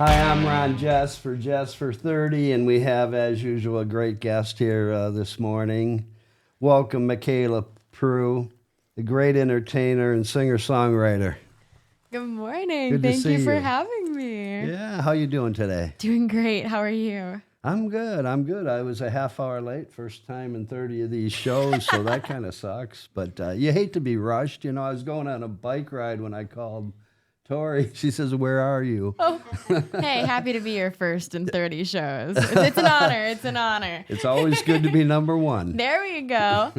Hi, I'm Ron Jess for Jessfor30, and we have, as usual, a great guest here this morning. Welcome, McKayla Prew, the great entertainer and singer-songwriter. Good morning. Good to Thank see you for you. having me. Yeah, how you doing today? Doing great. How are you? I'm good. I was a half hour late, first time in 30 of these shows, so that kind of sucks. But you hate to be rushed. You know, I was going on a bike ride when I called Tori. She says, "Where are you?" Oh, hey, happy to be your first in 30 shows. It's an honor. It's an honor. It's always good to be number one. There we go.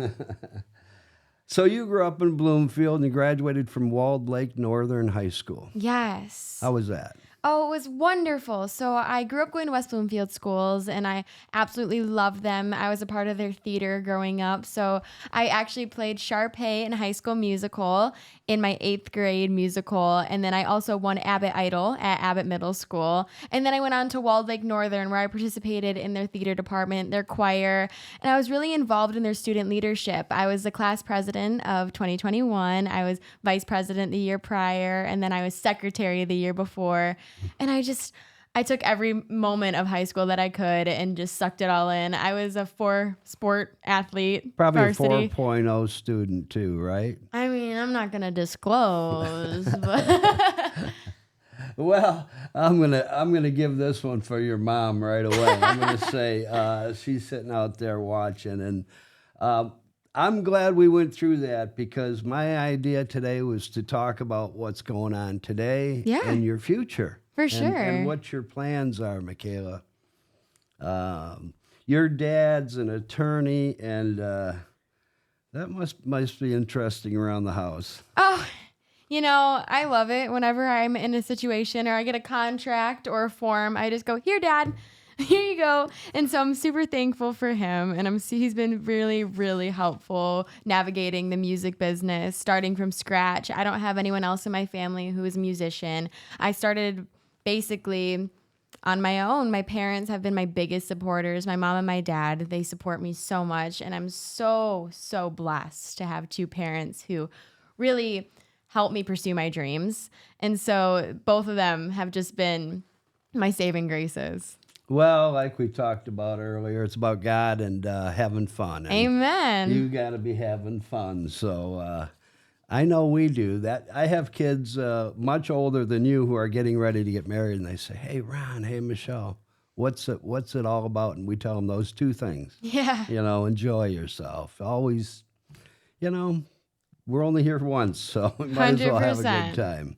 So you grew up in Bloomfield and you graduated from Walled Lake Northern High School. Yes. How was that? Oh, it was wonderful. So I grew up going to West Bloomfield schools, and I absolutely loved them. I was a part of their theater growing up. So I actually played Sharpay in High School Musical in my 8th grade musical. And then I also won Abbott Idol at Abbott Middle School. And then I went on to Walled Lake Northern, where I participated in their theater department, their choir, and I was really involved in their student leadership. I was the class president of 2021. I was vice president the year prior, and then I was secretary the year before. And I took every moment of high school that I could and just sucked it all in. I was a 4-sport athlete. Probably varsity. a 4.0 student too, right? I mean, I'm not going to disclose, but Well, I'm gonna give this one for your mom right away. I'm gonna say she's sitting out there watching, and I'm glad we went through that because my idea today was to talk about what's going on today and your future. For sure. And what your plans are, McKayla. Your dad's an attorney, and that must be interesting around the house. oh, I love it. Whenever I'm in a situation or I get a contract or a form, I just go, "Here, Dad, here you go." And so I'm super thankful for him. And he's been really, really helpful navigating the music business, starting from scratch. I don't have anyone else in my family who is a musician. I started basically on my own. My parents have been my biggest supporters. My mom and my dad, they support me so much. And I'm so, so blessed to have two parents who really help me pursue my dreams. And so both of them have just been my saving graces. Well, like we talked about earlier, it's about God and having fun. And Amen. you got to be having fun. So I know we do that. I have kids much older than you who are getting ready to get married, and they say, "Hey, Ron, hey, Michelle, what's it all about?" And we tell them those two things. Yeah. Enjoy yourself. Always, we're only here once, so we might as well have a good 100%.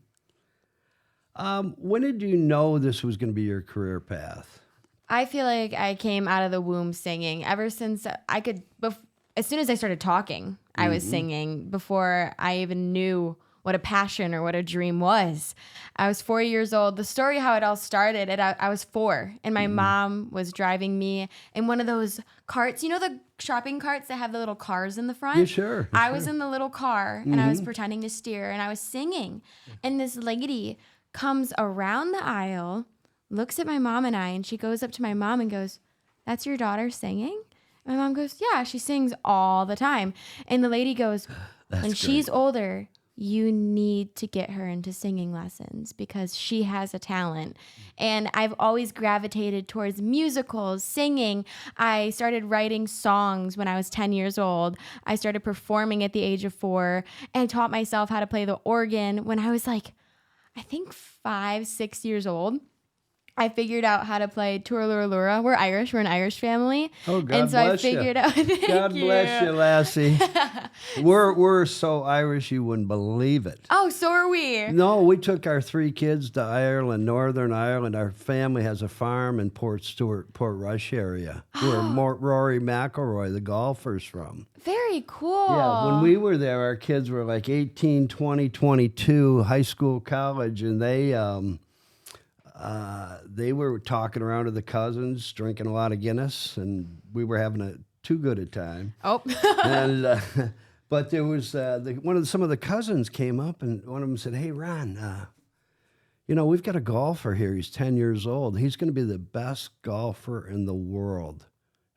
time. When did you know this was going to be your career path? I feel like I came out of the womb singing ever since as soon as I started talking, I was singing before I even knew what a passion or what a dream was. I was 4 years old. The story how it all started, I was 4, and my mom was driving me in one of those carts. You know the shopping carts that have the little cars in the front? Yeah, sure. I was in the little car, and I was pretending to steer, and I was singing. And this lady comes around the aisle, looks at my mom and I, and she goes up to my mom and goes, "That's your daughter singing?" My mom goes, "Yeah, she sings all the time." And the lady goes, "When she's older, you need to get her into singing lessons because she has a talent." And I've always gravitated towards musicals, singing. I started writing songs when I was 10 years old. I started performing at the age of 4, and I taught myself how to play the organ when I was I think 5, 6 years old. I figured out how to play Turaluralura. We're Irish. We're an Irish family. Oh, God and so bless I figured out. God bless you, lassie. We're so Irish you wouldn't believe it. Oh, so are we. No, we took our 3 kids to Ireland, Northern Ireland. Our family has a farm in Port Stewart, Port Rush area, where Rory McIlroy, the golfer's from. Very cool. Yeah, when we were there, our kids were 18, 20, 22, high school, college, and they were talking around to the cousins, drinking a lot of Guinness, and we were having too good a time. Oh. And but there was some of the cousins came up, and one of them said, "Hey, Ron, we've got a golfer here. He's 10 years old. He's going to be the best golfer in the world."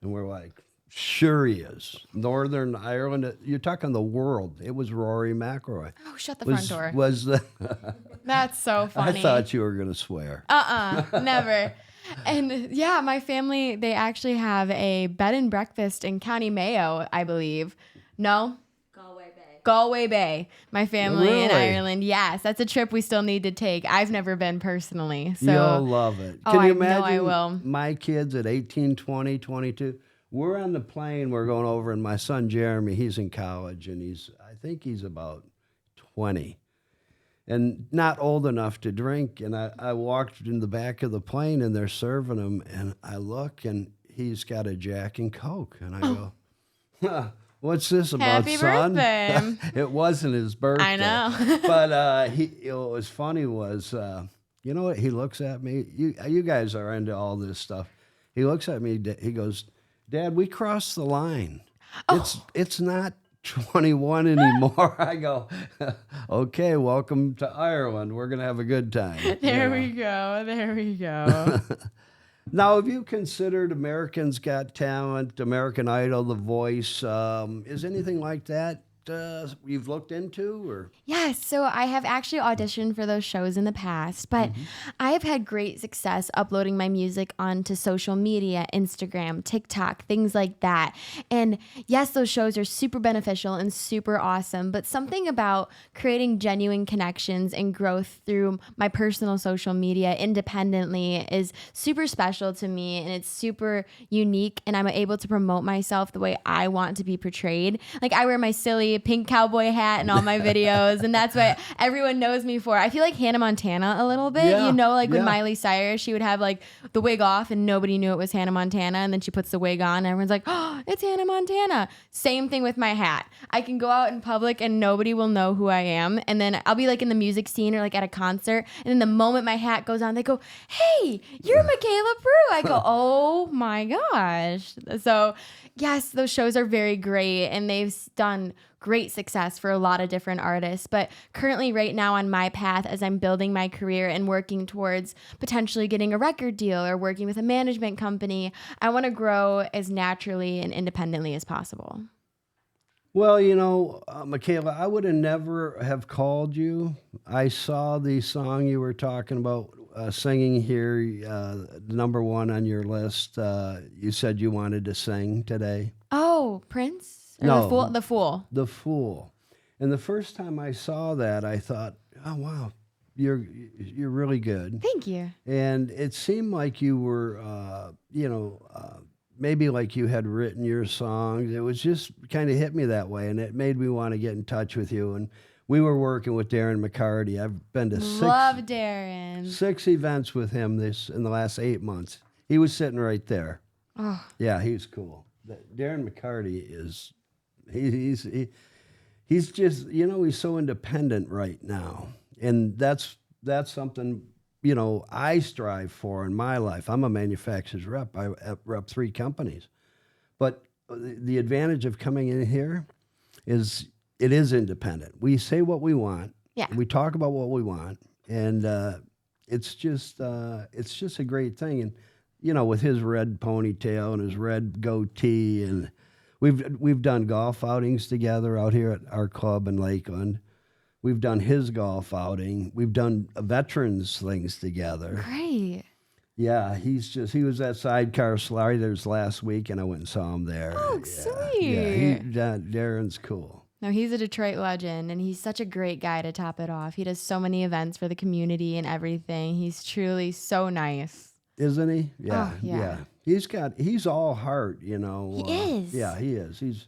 And we're like, Sure he is. Northern Ireland. You're talking the world. It was Rory McIlroy. Oh, shut the front door. Was the? That's so funny. I thought you were gonna swear. Never. And yeah, my family, they actually have a bed and breakfast in County Mayo, I believe. No? Galway Bay. My family in Really? Ireland. Yes, that's a trip we still need to take. I've never been personally. So You'll love it. Oh, Can you I know imagine I will. my kids at 18, 20, 22? We're on the plane. We're going over, and my son Jeremy, he's in college, and I think he's about 20. And not old enough to drink. And I walked in the back of the plane, and they're serving him. And I look, and he's got a Jack and Coke. And I go, huh, what's this about, Happy son? birthday. It wasn't his birthday. I know. But what was funny was, you know what? He looks at me. You guys are into all this stuff. He looks at me. He goes, Dad, we crossed the line. It's not 21 anymore. I go, okay, welcome to Ireland. We're going to have a good time. There we go. Now, have you considered Americans Got Talent, American Idol, The Voice? Is anything like that you've looked into? Or Yes, so I have actually auditioned for those shows in the past, but I have had great success uploading my music onto social media, Instagram, TikTok, things like that. And yes, those shows are super beneficial and super awesome, but something about creating genuine connections and growth through my personal social media independently is super special to me, and it's super unique, and I'm able to promote myself the way I want to be portrayed. Like, I wear my silly pink cowboy hat in all my videos, and that's what everyone knows me for. I feel like Hannah Montana a little bit, Yeah, with yeah. Miley Cyrus, she would have like the wig off and nobody knew it was Hannah Montana, and then she puts the wig on and everyone's like, oh, it's Hannah Montana. Same thing with my hat. I can go out in public and nobody will know who I am, and then I'll be like in the music scene or like at a concert, and then the moment my hat goes on, they go, hey, you're McKayla Prew. I go, oh my gosh. So yes, those shows are very great, and they've done great success for a lot of different artists. But currently right now on my path, as I'm building my career and working towards potentially getting a record deal or working with a management company, I want to grow as naturally and independently as possible. Well, McKayla, I would have never have called you. I saw the song you were talking about singing here, number one on your list. You said you wanted to sing today. Oh, Prince? Or No. The Fool. The Fool. And the first time I saw that, I thought, oh, wow, you're really good. Thank you. And it seemed like you were, maybe like you had written your songs. It was just kind of hit me that way, and it made me want to get in touch with you. And we were working with Darren McCarty. I've been to Love Darren. 6 events with him in the last 8 months. He was sitting right there. Oh. Yeah, he's cool. Darren McCarty is, he's just, he's so independent right now. And that's something, I strive for in my life. I'm a manufacturer's rep. I rep 3 companies. But the advantage of coming in here is it is independent. We say what we want. Yeah. We talk about what we want. And it's just a great thing. And, with his red ponytail and his red goatee, and we've done golf outings together out here at our club in Lakeland. We've done his golf outing. We've done veterans things together. Great. Yeah, he was at Sidecar Sliders last week, and I went and saw him there. Oh, Yeah, sweet. Darren's cool. No, he's a Detroit legend, and he's such a great guy to top it off. He does so many events for the community and everything. He's truly so nice. Isn't he? Yeah, Oh, yeah. He's all heart, He is. Yeah, he is.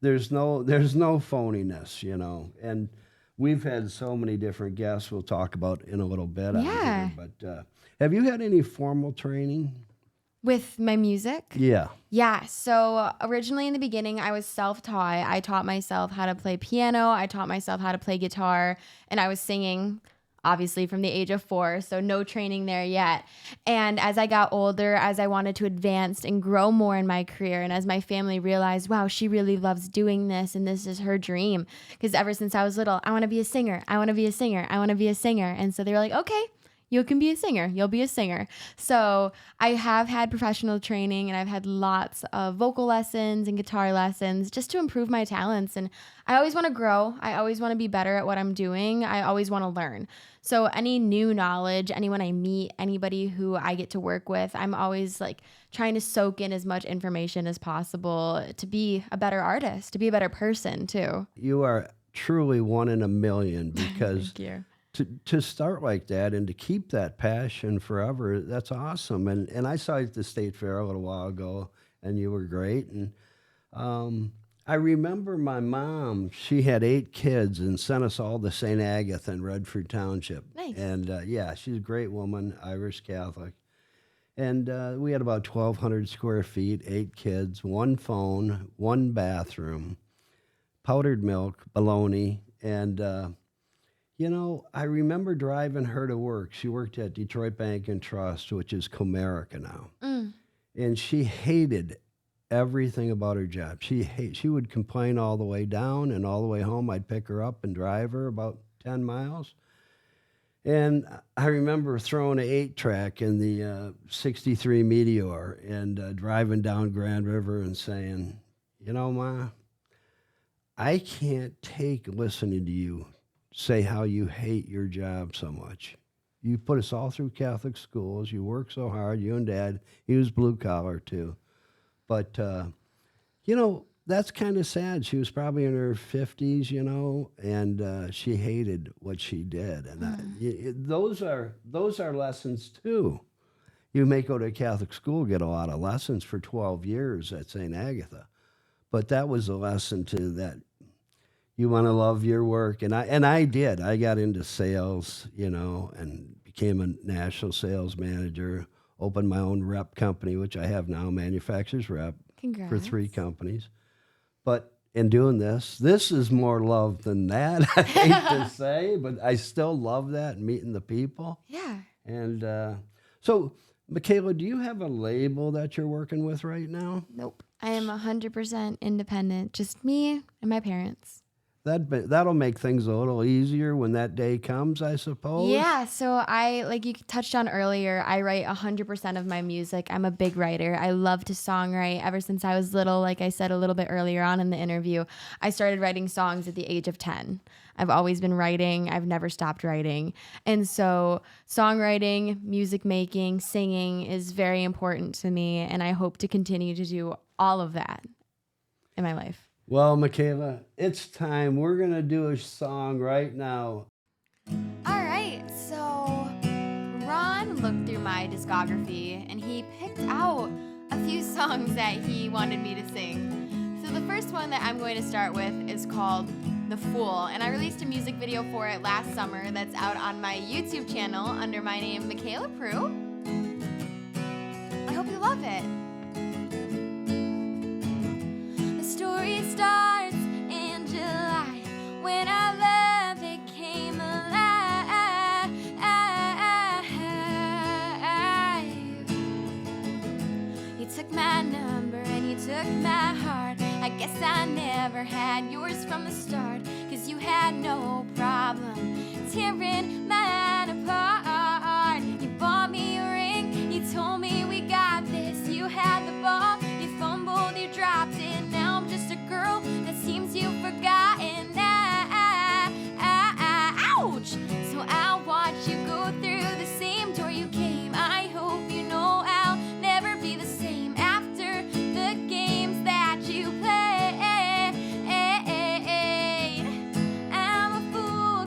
There's no phoniness, and we've had so many different guests we'll talk about in a little bit. Yeah. But have you had any formal training? With my music? Yeah. Yeah. So originally in the beginning, I was self-taught. I taught myself how to play piano. I taught myself how to play guitar, and I was singing obviously from the age of 4, so no training there yet. And as I got older, as I wanted to advance and grow more in my career, and as my family realized, wow, she really loves doing this and this is her dream, because ever since I was little, I want to be a singer, I want to be a singer, I want to be a singer. And so they were like, okay, you can be a singer. You'll be a singer. So I have had professional training, and I've had lots of vocal lessons and guitar lessons just to improve my talents. And I always want to grow. I always want to be better at what I'm doing. I always want to learn. So any new knowledge, anyone I meet, anybody who I get to work with, I'm always like trying to soak in as much information as possible to be a better artist, to be a better person too. You are truly one in a million, because Thank you. to start like that and to keep that passion forever, that's awesome. And I saw you at the State Fair a little while ago, and you were great. And I remember my mom, she had 8 kids and sent us all to St. Agatha in Redford Township. Nice. And yeah, she's a great woman, Irish Catholic. And we had about 1,200 square feet, 8 kids, 1 phone, 1 bathroom, powdered milk, bologna. And, you know, I remember driving her to work. She worked at Detroit Bank and Trust, which is Comerica now. And she hated everything about her job. She would complain all the way down, and all the way home I'd pick her up and drive her about 10 miles. And I remember throwing an 8-track in the 63 Meteor and driving down Grand River and saying, you know, Ma, I can't take listening to you say how you hate your job so much. You put us all through Catholic schools. You work so hard. You and Dad, he was blue collar too. But, you know, that's kind of sad. She was probably in her 50s, you know, and she hated what she did. And those are lessons too. You may go to a Catholic school, get a lot of lessons for 12 years at St. Agatha. But that was a lesson to that. You want to love your work. And I did. I got into sales, you know, and became a national sales manager, opened my own rep company, which I have now, manufacturers rep. Congrats. For 3 companies. But in doing this is more love than that, I hate to say, but I still love that, meeting the people. Yeah. And so, McKayla, do you have a label that you're working with right now? Nope. I am 100% independent, just me and my parents. That'll make things a little easier when that day comes, I suppose. Yeah, so I, like you touched on earlier, I write 100% of my music. I'm a big writer. I love to songwrite ever since I was little. Like I said a little bit earlier on in the interview, I started writing songs at the age of 10. I've always been writing. I've never stopped writing. And so songwriting, music making, singing is very important to me, and I hope to continue to do all of that in my life. Well, McKayla, it's time. We're going to do a song right now. All right, so Ron looked through my discography and he picked out a few songs that he wanted me to sing. So the first one that I'm going to start with is called The Fool, and I released a music video for it last summer that's out on my YouTube channel under my name, McKayla Prew. I hope you love it. Story starts in July when our love became alive. You took my number and you took my heart. I guess I never had yours from the start, 'cause you had no problem tearing mine apart. You bought me a ring, you told me we got this. You had the ball, you fumbled, you dropped it. Girl that seems you've forgotten. Ouch! So I'll watch you go through the same door you came. I hope you know I'll never be the same after the games that you played. I'm a fool.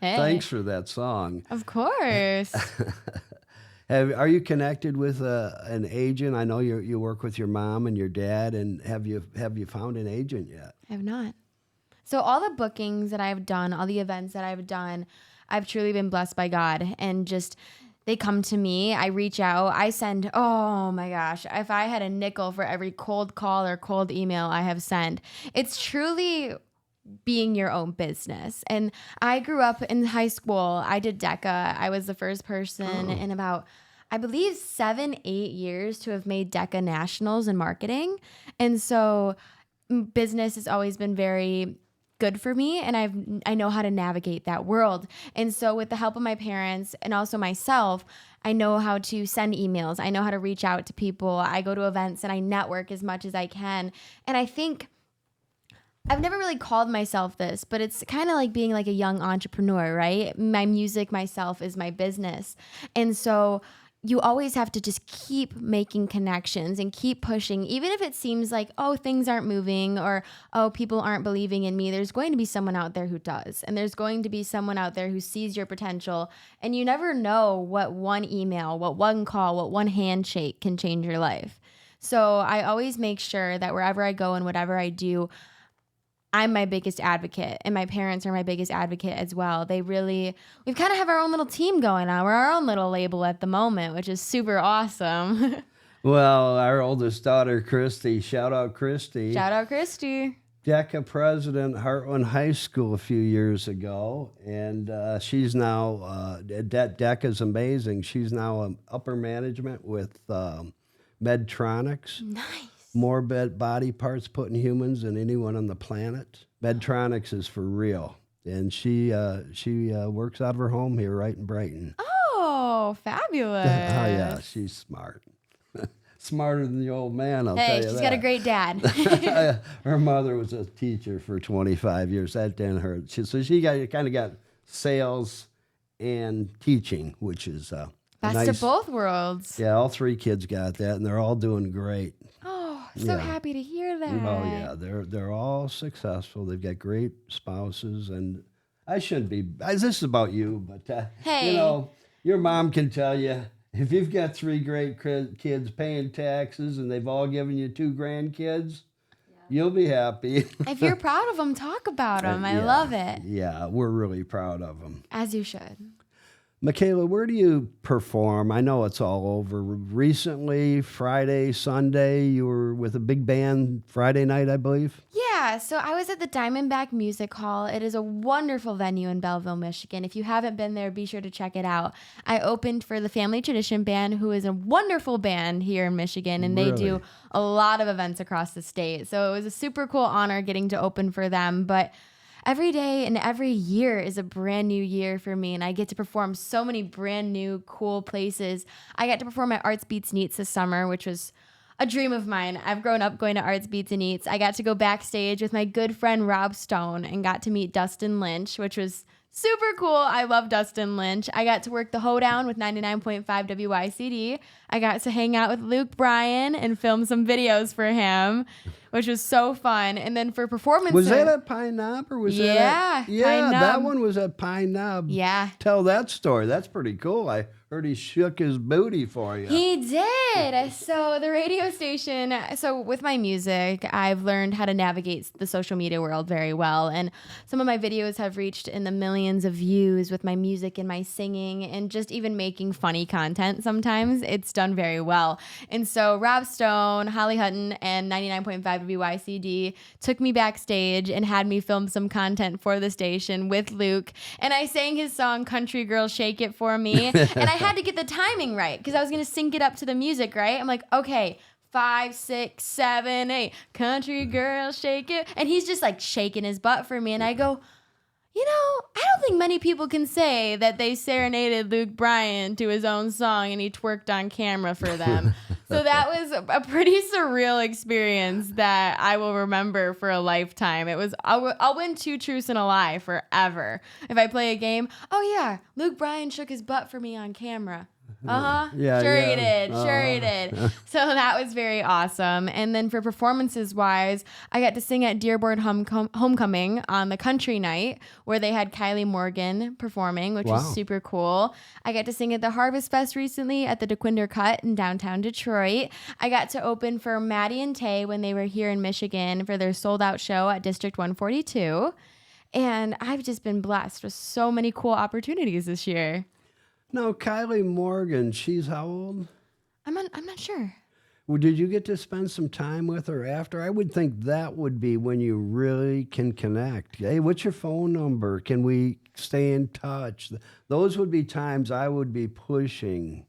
Hey. Thanks for that song. Of course. Are you connected with an agent? I know you work with your mom and your dad, and have you found an agent yet? I have not. So all the bookings that I've done, all the events that I've done, I've truly been blessed by God, and just they come to me. I reach out. I send, oh my gosh, if I had a nickel for every cold call or cold email I have sent. It's truly being your own business. And I grew up in high school. I did DECA. I was the first person in about, I believe, 7-8 years to have made DECA nationals in marketing. And so business has always been very good for me, and I know how to navigate that world. And so with the help of my parents and also myself, I know how to send emails. I know how to reach out to people. I go to events and I network as much as I can. And I think I've never really called myself this, but it's kind of like being like a young entrepreneur, right? My music, myself is my business. And so you always have to just keep making connections and keep pushing. Even if it seems like, oh, things aren't moving, or, oh, people aren't believing in me, there's going to be someone out there who does. And there's going to be someone out there who sees your potential. And you never know what one email, what one call, what one handshake can change your life. So I always make sure that wherever I go and whatever I do, I'm my biggest advocate, and my parents are my biggest advocate as well. We kind of have our own little team going on. We're our own little label at the moment, which is super awesome. Well, our oldest daughter, Christy, shout out Christy. Shout out Christy. DECA president, Heartland High School a few years ago, and she's now, DECA's amazing. She's now upper management with Medtronics. Nice. More body parts put in humans than anyone on the planet. Medtronics is for real. And she works out of her home here right in Brighton. Oh, fabulous. Oh, yeah, she's smart. Smarter than the old man, I'll tell you that. Hey, she's got a great dad. Her mother was a teacher for 25 years. That didn't hurt. So she kind of got sales and teaching, which is Best of both worlds. Yeah, all three kids got that, and they're all doing great. So happy to hear that. Oh yeah, they're all successful. They've got great spouses, and I shouldn't be. This is about you, but hey, you know, your mom can tell you if you've got 3 great kids paying taxes, and they've all given you 2 grandkids, you'll be happy. If you're proud of them, talk about them. I love it. Yeah, we're really proud of them. As you should. McKayla, where do you perform? I know it's all over. Recently, Friday, Sunday, you were with a big band Friday night, I believe? Yeah, so I was at the Diamondback Music Hall. It is a wonderful venue in Belleville, Michigan. If you haven't been there, be sure to check it out. I opened for the Family Tradition Band, who is a wonderful band here in Michigan, and they do a lot of events across the state. So it was a super cool honor getting to open for them, but every day and every year is a brand new year for me, and I get to perform so many brand new, cool places. I got to perform at Arts Beats and Eats this summer, which was a dream of mine. I've grown up going to Arts Beats and Eats. I got to go backstage with my good friend Rob Stone and got to meet Dustin Lynch, which was super cool. I love Dustin Lynch. I got to work the hoedown with 99.5 WYCD. I got to hang out with Luke Bryan and film some videos for him, which was so fun. And then for performances... Was that at Pine Knob or was that at... Yeah, Pine Knob. That one was at Pine Knob. Yeah. Tell that story. That's pretty cool. I heard he shook his booty for you. He did. So the radio station, so with my music, I've learned how to navigate the social media world very well. And some of my videos have reached in the millions of views with my music and my singing and just even making funny content sometimes. It's done very well. And so Rob Stone, Holly Hutton, and 99.5 WYCD took me backstage and had me film some content for the station with Luke. And I sang his song, Country Girl Shake It for me. And I had to get the timing right because I was going to sync it up to the music, right? I'm like, okay, 5, 6, 7, 8, country girl, shake it. And he's just like shaking his butt for me. And I go, you know, I don't think many people can say that they serenaded Luke Bryan to his own song and he twerked on camera for them. So that was a pretty surreal experience that I will remember for a lifetime. It was, I'll win 2 truths and a lie forever. If I play a game, oh yeah, Luke Bryan shook his butt for me on camera. Yeah, Sure yeah. he did. Sure he did. So that was very awesome. And then for performances wise, I got to sing at Dearborn Homecoming on the country night where they had Kylie Morgan performing, which was Wow. super cool. I got to sing at the Harvest Fest recently at the DeQuinder Cut in downtown Detroit. I got to open for Maddie and Tay when they were here in Michigan for their sold out show at District 142. And I've just been blessed with so many cool opportunities this year. Now, Kylie Morgan, she's how old? I'm not sure. Well, did you get to spend some time with her after? I would think that would be when you really can connect. Hey, what's your phone number? Can we stay in touch? Those would be times I would be pushing.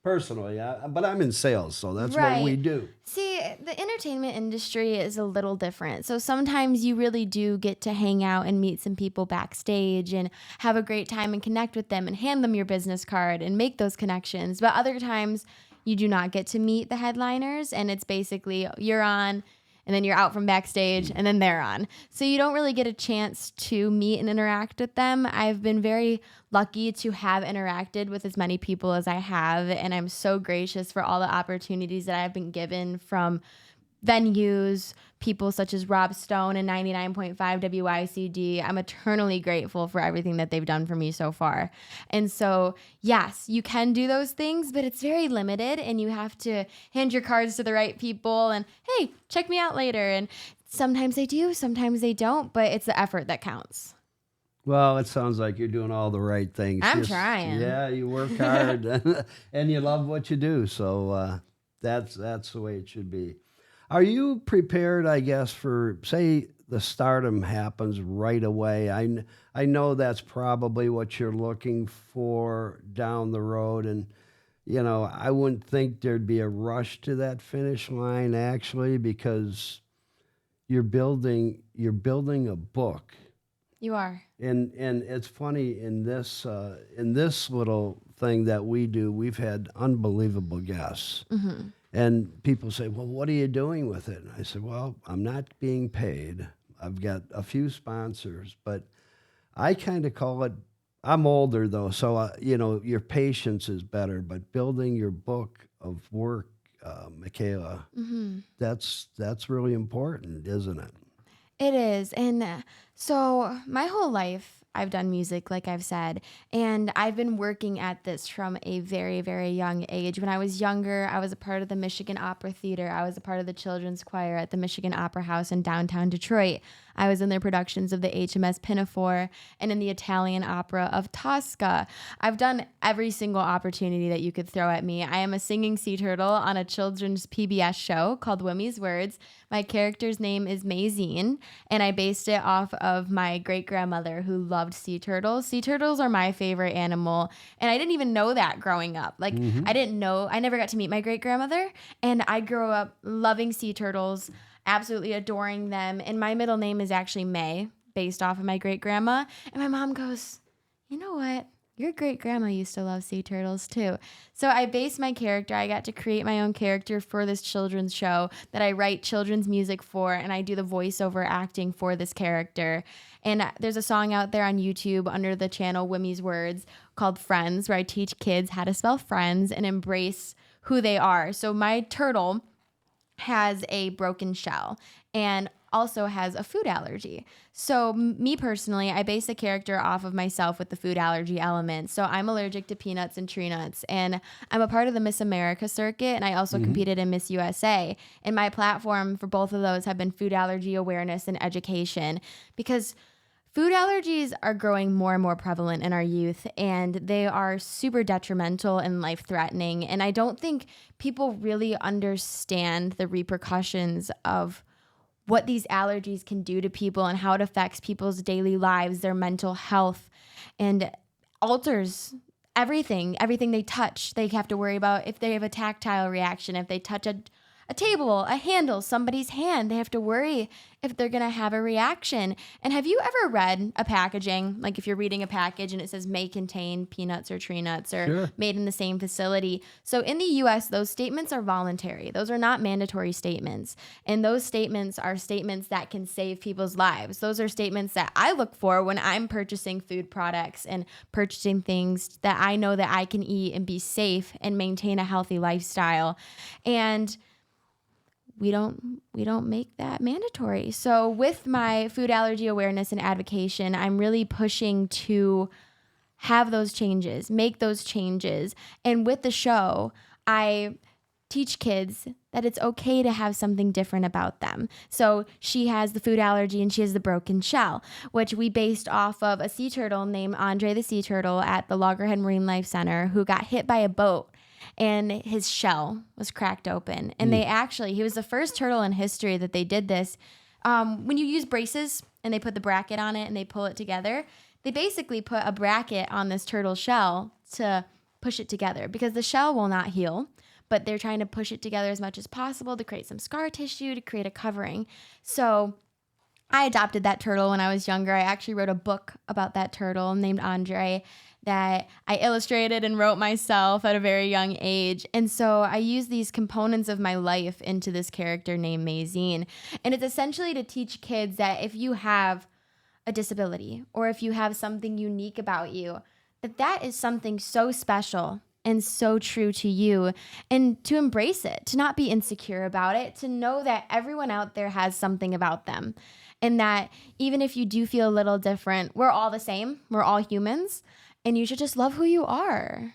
Personally, but I'm in sales, so that's what we do. See, the entertainment industry is a little different. So sometimes you really do get to hang out and meet some people backstage and have a great time and connect with them and hand them your business card and make those connections. But other times you do not get to meet the headliners, and it's basically you're on and then you're out from backstage and then they're on. So you don't really get a chance to meet and interact with them. I've been very lucky to have interacted with as many people as I have, and I'm so gracious for all the opportunities that I've been given from venues, people such as Rob Stone and 99.5 WICD. I'm eternally grateful for everything that they've done for me so far. And so, yes, you can do those things, but it's very limited, and you have to hand your cards to the right people and, hey, check me out later. And sometimes they do, sometimes they don't, but it's the effort that counts. Well, it sounds like you're doing all the right things. I'm trying. Yeah, you work hard and you love what you do. So that's the way it should be. Are you prepared, I guess, for, say, the stardom happens right away? I know that's probably what you're looking for down the road. And, you know, I wouldn't think there'd be a rush to that finish line, actually, because you're building a book. You are. And it's funny, in this little thing that we do, we've had unbelievable guests. Mm-hmm. And people say, well, what are you doing with it? And I said, well, I'm not being paid. I've got a few sponsors, but I kind of call it, I'm older though, so, your patience is better, but building your book of work, McKayla, that's really important, isn't it? It is. And so my whole life, I've done music, like I've said, and I've been working at this from a very, very young age. When I was younger, I was a part of the Michigan Opera Theater. I was a part of the children's choir at the Michigan Opera House in downtown Detroit. I was in their productions of the HMS Pinafore and in the Italian opera of Tosca. I've done every single opportunity that you could throw at me. I am a singing sea turtle on a children's PBS show called Wimee's Words. My character's name is Mazine, and I based it off of my great-grandmother who loved sea turtles. Sea turtles are my favorite animal, and I didn't even know that growing up. I didn't know. I never got to meet my great-grandmother, and I grew up loving sea turtles, absolutely adoring them. And my middle name is actually May, based off of my great-grandma. And my mom goes, you know what? Your great-grandma used to love sea turtles too. So I based my character. I got to create my own character for this children's show that I write children's music for, and I do the voiceover acting for this character. And there's a song out there on YouTube under the channel Wimee's Words called Friends, where I teach kids how to spell friends and embrace who they are. So my turtle has a broken shell and also has a food allergy. So me personally, I base the character off of myself with the food allergy element. So I'm allergic to peanuts and tree nuts, and I'm a part of the Miss America circuit, and I also competed in Miss USA. And my platform for both of those have been food allergy awareness and education, because food allergies are growing more and more prevalent in our youth, and they are super detrimental and life-threatening. And I don't think people really understand the repercussions of what these allergies can do to people and how it affects people's daily lives, their mental health, and alters everything they touch. They have to worry about if they have a tactile reaction, if they touch a table, a handle, somebody's hand. They have to worry if they're going to have a reaction. And have you ever read a packaging, like if you're reading a package and it says may contain peanuts or tree nuts or Sure. made in the same facility? So in the US, those statements are voluntary. Those are not mandatory statements. And those statements are statements that can save people's lives. Those are statements that I look for when I'm purchasing food products and purchasing things that I know that I can eat and be safe and maintain a healthy lifestyle. And we don't make that mandatory. So with my food allergy awareness and advocacy, I'm really pushing to have those changes, make those changes. And with the show, I teach kids that it's okay to have something different about them. So she has the food allergy and she has the broken shell, which we based off of a sea turtle named Andre the sea turtle at the Loggerhead Marine Life Center who got hit by a boat and his shell was cracked open. And he was the first turtle in history that they did this. When you use braces and they put the bracket on it and they pull it together, they basically put a bracket on this turtle shell to push it together because the shell will not heal, but they're trying to push it together as much as possible to create some scar tissue, to create a covering. So I adopted that turtle when I was younger. I actually wrote a book about that turtle named Andre that I illustrated and wrote myself at a very young age. And so I use these components of my life into this character named Mazine. And it's essentially to teach kids that if you have a disability or if you have something unique about you, that is something so special and so true to you, and to embrace it, to not be insecure about it, to know that everyone out there has something about them. And that even if you do feel a little different, we're all the same. We're all humans. And you should just love who you are.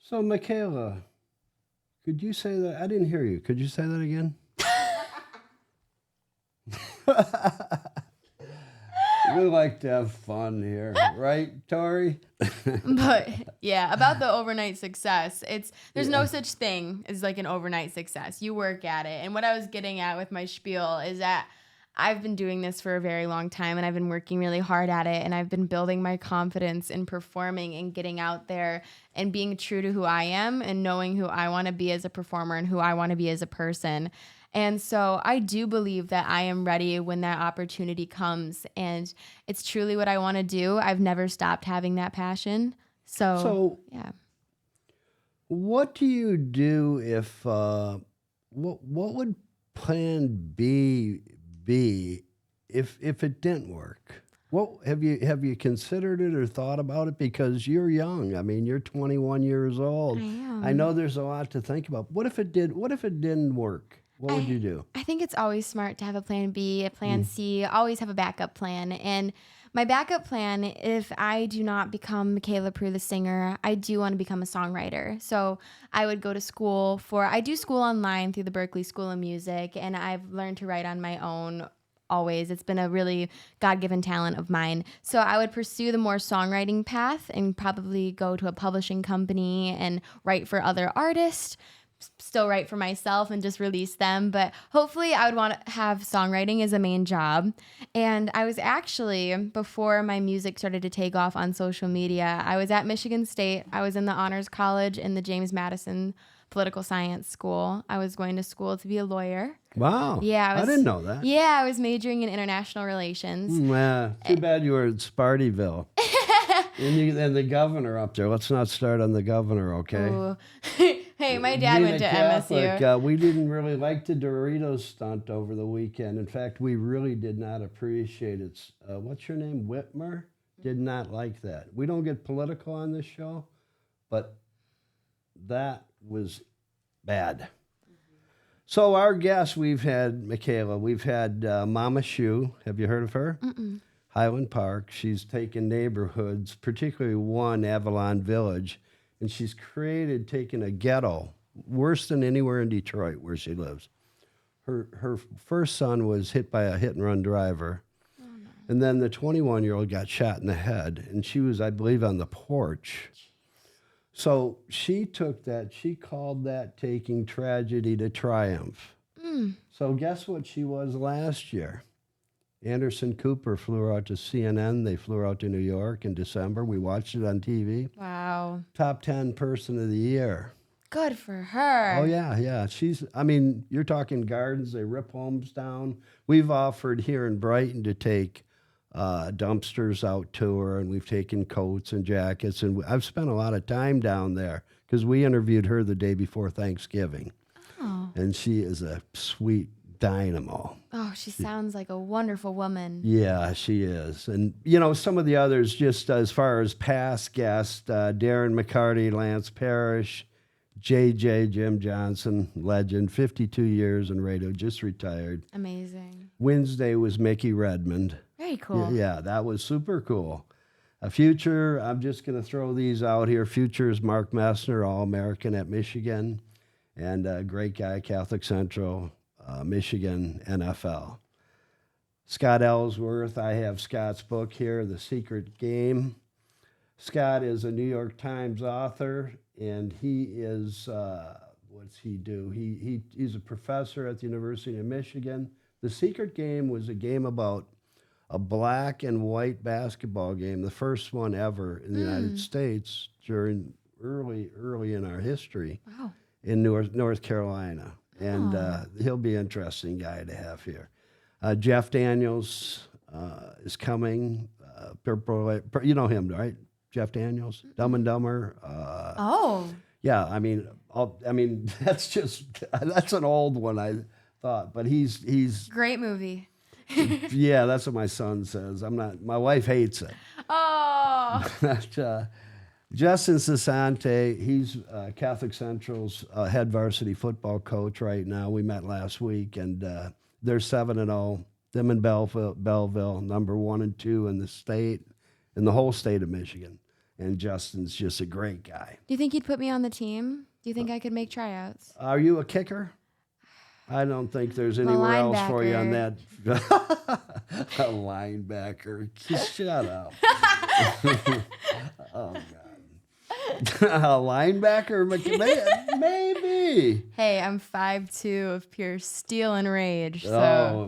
So, McKayla, could you say that? I didn't hear you. Could you say that again? We like to have fun here, right, Tori? But yeah, about the overnight success, there's no such thing as like an overnight success. You work at it. And what I was getting at with my spiel is that I've been doing this for a very long time and I've been working really hard at it, and I've been building my confidence in performing and getting out there and being true to who I am and knowing who I want to be as a performer and who I want to be as a person. And so I do believe that I am ready when that opportunity comes, and it's truly what I want to do. I've never stopped having that passion. So yeah. What do you do if what would plan B be if it didn't work? What have you considered it or thought about it? Because you're young. I mean, you're 21 years old. I am. I know there's a lot to think about. What if it did? What if it didn't work? What would you do? I think it's always smart to have a plan B, a plan C, always have a backup plan. And my backup plan, if I do not become McKayla Prew, the singer, I do want to become a songwriter. So I would go to school I do school online through the Berklee School of Music, and I've learned to write on my own always. It's been a really God-given talent of mine. So I would pursue the more songwriting path and probably go to a publishing company and write for other artists, still write for myself and just release them. But hopefully I would want to have songwriting as a main job. And I was actually, before my music started to take off on social media, I was at Michigan State. I was in the Honors College in the James Madison Political Science School. I was going to school to be a lawyer. Wow. Yeah. I didn't know that. Yeah, I was majoring in international relations. Too bad you were at Spartyville. and the governor up there. Let's not start on the governor, okay? Hey, my dad went to MSU. We didn't really like the Doritos stunt over the weekend. In fact, we really did not appreciate it. What's your name? Whitmer? Did not like that. We don't get political on this show, but that was bad. So our guests, we've had McKayla. We've had Mama Shu. Have you heard of her? Mm-mm. Highland Park. She's taken neighborhoods, particularly one, Avalon Village, and she's taken a ghetto, worse than anywhere in Detroit where she lives. Her first son was hit by a hit-and-run driver, and then the 21-year-old got shot in the head, and she was, I believe, on the porch. So she took that, she called that taking tragedy to triumph. So guess what she was last year? Anderson Cooper flew her out to CNN. They flew her out to New York in December. We watched it on TV. Wow. Top 10 person of the year. Good for her. Oh, yeah. You're talking gardens. They rip homes down. We've offered here in Brighton to take dumpsters out to her, and we've taken coats and jackets. And I've spent a lot of time down there because we interviewed her the day before Thanksgiving. Oh. And she is a sweet dynamo. Oh, she sounds like a wonderful woman. Yeah, she is. And, some of the others, just as far as past guests, Darren McCarty, Lance Parrish, JJ, Jim Johnson, legend, 52 years in radio, just retired. Amazing. Wednesday was Mickey Redmond. Very cool. Yeah, that was super cool. A future, I'm just going to throw these out here. Future is Mark Messner, All-American at Michigan, and a great guy, Catholic Central, Michigan, NFL. Scott Ellsworth, I have Scott's book here, The Secret Game. Scott is a New York Times author, and he is, what's he do? He's a professor at the University of Michigan. The Secret Game was a game about a black and white basketball game, the first one ever in the United States during early in our history. Wow. In North Carolina. And he'll be an interesting guy to have here. Jeff Daniels is coming. You know him, right? Jeff Daniels, Dumb and Dumber. Yeah, that's an old one, I thought, but he's great movie. Yeah, that's what my son says. My wife hates it. Oh. Justin Sasante, he's Catholic Central's head varsity football coach right now. We met last week, and they're 7-0. Them in Belleville, number 1 and 2 in the state, in the whole state of Michigan. And Justin's just a great guy. Do you think he'd put me on the team? Do you think I could make tryouts? Are you a kicker? I don't think there's anywhere else for you on that. A linebacker. Shut up. Oh, God. A linebacker? Maybe. Hey, I'm 5'2" of pure steel and rage. So.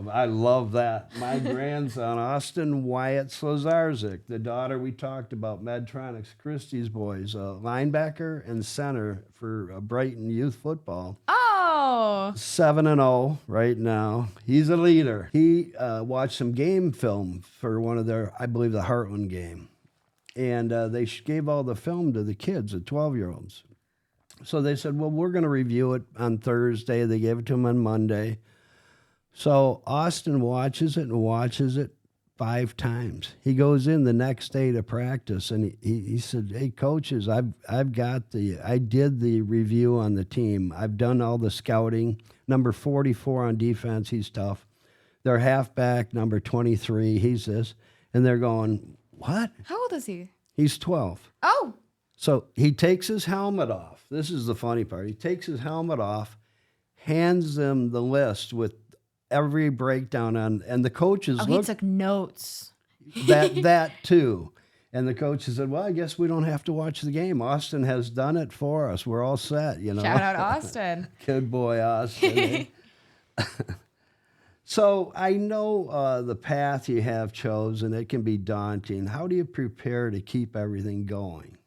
Oh, I love that. My grandson, Austin Wyatt Slazarzik, the daughter we talked about, Medtronics, Christie's boys, linebacker and center for Brighton youth football. Oh. 7-0 right now. He's a leader. He watched some game film for one of their, I believe, the Heartland game. And they gave all the film to the kids, the 12-year-olds. So they said, well, we're going to review it on Thursday. They gave it to him on Monday. So Austin watches it 5 times. He goes in the next day to practice, and he said, hey, coaches, I did the review on the team. I've done all the scouting. Number 44 on defense, he's tough. Their halfback, number 23, he's this. And they're going, what? How old is he? He's 12. Oh. So he takes his helmet off. This is the funny part. He takes his helmet off, hands them the list with every breakdown on, and the coaches he took notes. That too. And the coaches said, well, I guess we don't have to watch the game. Austin has done it for us. We're all set, Shout out Austin. Good boy, Austin. So I know the path you have chosen, it can be daunting. How do you prepare to keep everything going?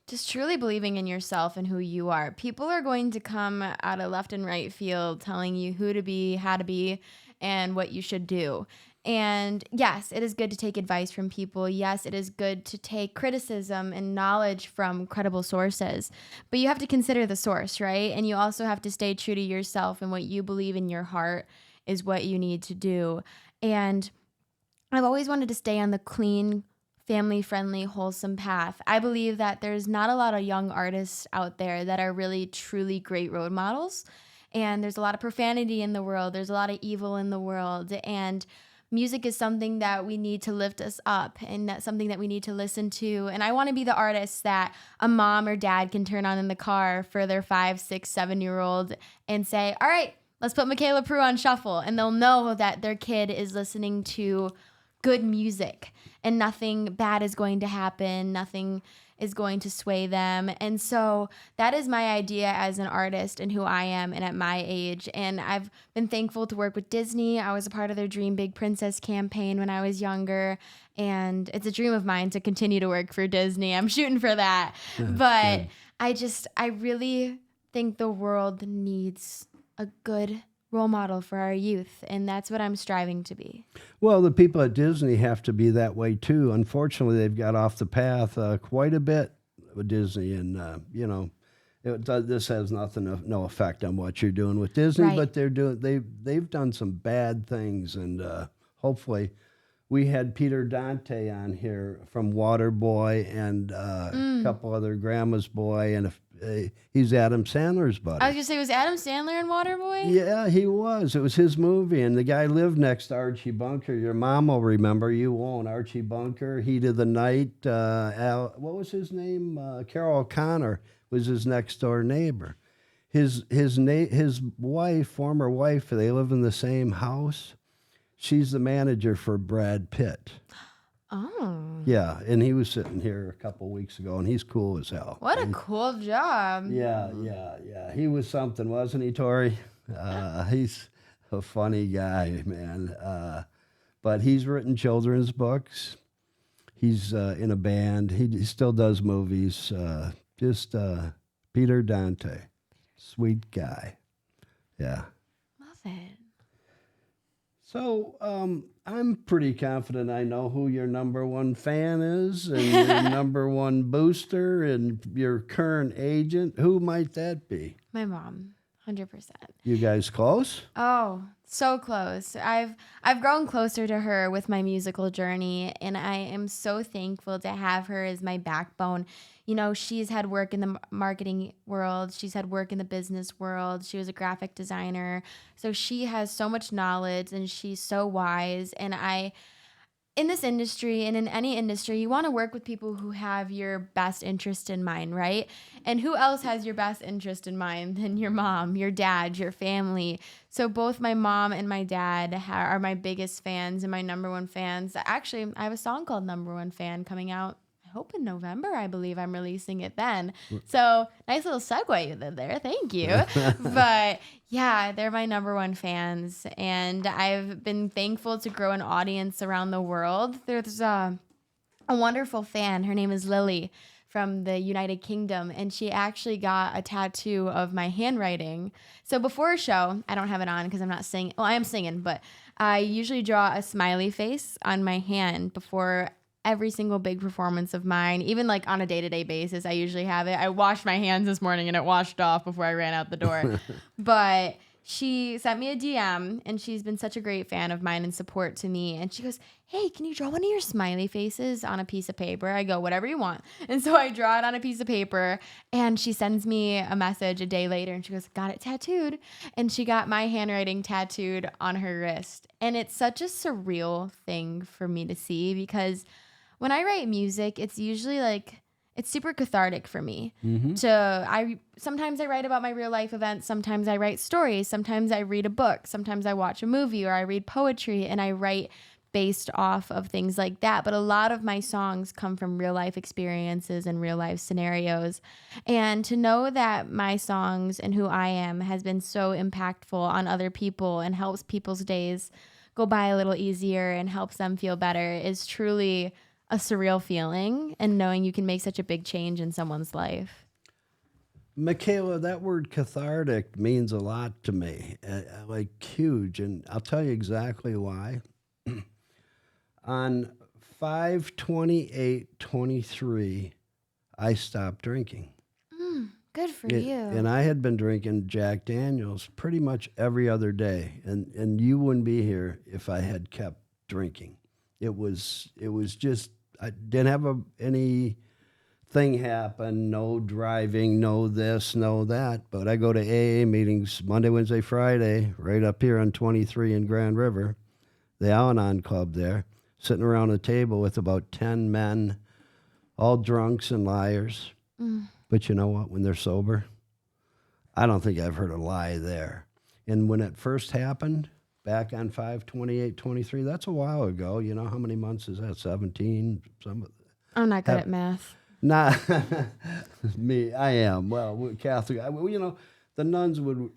Just truly believing in yourself and who you are. People are going to come out of left and right field telling you who to be, how to be, and what you should do. And yes, it is good to take advice from people. Yes, it is good to take criticism and knowledge from credible sources. But you have to consider the source, right? And you also have to stay true to yourself, and what you believe in your heart is what you need to do. And I've always wanted to stay on the clean, family-friendly, wholesome path. I believe that there's not a lot of young artists out there that are really, truly great role models. And there's a lot of profanity in the world. There's a lot of evil in the world. And music is something that we need to lift us up, and that's something that we need to listen to. And I want to be the artist that a mom or dad can turn on in the car for their 5, 6, 7-year-old and say, all right, let's put McKayla Prew on shuffle. And they'll know that their kid is listening to good music and nothing bad is going to happen. Nothing is going to sway them. And so that is my idea as an artist and who I am and at my age. And I've been thankful to work with Disney. I was a part of their Dream Big Princess campaign when I was younger. And it's a dream of mine to continue to work for Disney. I'm shooting for that. But I really think the world needs a good role model for our youth, and that's what I'm striving to be. Well, the people at Disney have to be that way too. Unfortunately, they've got off the path quite a bit with Disney, and this has no effect on what you're doing with Disney, Right. but they've done some bad things, and hopefully, we had Peter Dante on here from Waterboy and a couple other Grandma's Boy, and he's Adam Sandler's buddy. I was gonna say, was Adam Sandler in Waterboy? Yeah, he was. It was his movie, and the guy lived next to Archie Bunker. Your mom will remember. You won't. Archie Bunker, Heat of the Night. What was his name? Carol O'Connor was his next door neighbor. His wife, former wife, they live in the same house. She's the manager for Brad Pitt. Oh. Yeah, and he was sitting here a couple weeks ago, and he's cool as hell. What a cool job. Yeah. He was something, wasn't he, Tori? He's a funny guy, man. But he's written children's books. He's in a band. He still does movies. Peter Dante. Sweet guy. Yeah. Love it. So I'm pretty confident I know who your number one fan is and your number one booster and your current agent. Who might that be? My mom, 100%. You guys close? Oh, so close. I've grown closer to her with my musical journey, and I am so thankful to have her as my backbone. You know, she's had work in the marketing world. She's had work in the business world. She was a graphic designer. So she has so much knowledge, and she's so wise. And in this industry and in any industry, you want to work with people who have your best interest in mind, right? And who else has your best interest in mind than your mom, your dad, your family? So both my mom and my dad are my biggest fans and my number one fans. Actually, I have a song called Number One Fan coming out, I hope in November. I believe I'm releasing it then. So nice little segue you did there. Thank you. But yeah, they're my number one fans. And I've been thankful to grow an audience around the world. There's a wonderful fan. Her name is Lily from the United Kingdom. And she actually got a tattoo of my handwriting. So before a show, I don't have it on because I'm not singing. Well, I am singing, but I usually draw a smiley face on my hand before every single big performance of mine, even like on a day-to-day basis. I usually have it. I washed my hands this morning and it washed off before I ran out the door. But she sent me a DM, and she's been such a great fan of mine and support to me. And she goes, hey, can you draw one of your smiley faces on a piece of paper? I go, whatever you want. And so I draw it on a piece of paper, and she sends me a message a day later, and she goes, got it tattooed. And she got my handwriting tattooed on her wrist. And it's such a surreal thing for me to see, because when I write music, it's usually like, it's super cathartic for me. Sometimes I write about my real life events. Sometimes I write stories. Sometimes I read a book. Sometimes I watch a movie, or I read poetry, and I write based off of things like that. But a lot of my songs come from real life experiences and real life scenarios. And to know that my songs and who I am has been so impactful on other people and helps people's days go by a little easier and helps them feel better is truly a surreal feeling, and knowing you can make such a big change in someone's life. McKayla, that word cathartic means a lot to me, like huge, and I'll tell you exactly why. On 5/28/23, I stopped drinking. Good for you. And I had been drinking Jack Daniels pretty much every other day, and you wouldn't be here if I had kept drinking. It was just, I didn't have anything happen, no driving, no this, no that. But I go to AA meetings Monday, Wednesday, Friday, right up here on 23 in Grand River, the Al-Anon Club there, sitting around a table with about 10 men, all drunks and liars. But you know what? When they're sober, I don't think I've heard a lie there. And when it first happened, back on 5/28/23, that's a while ago. You know how many months is that? 17? I'm not good at math. Not me. I am. Well, we're Catholic. The nuns would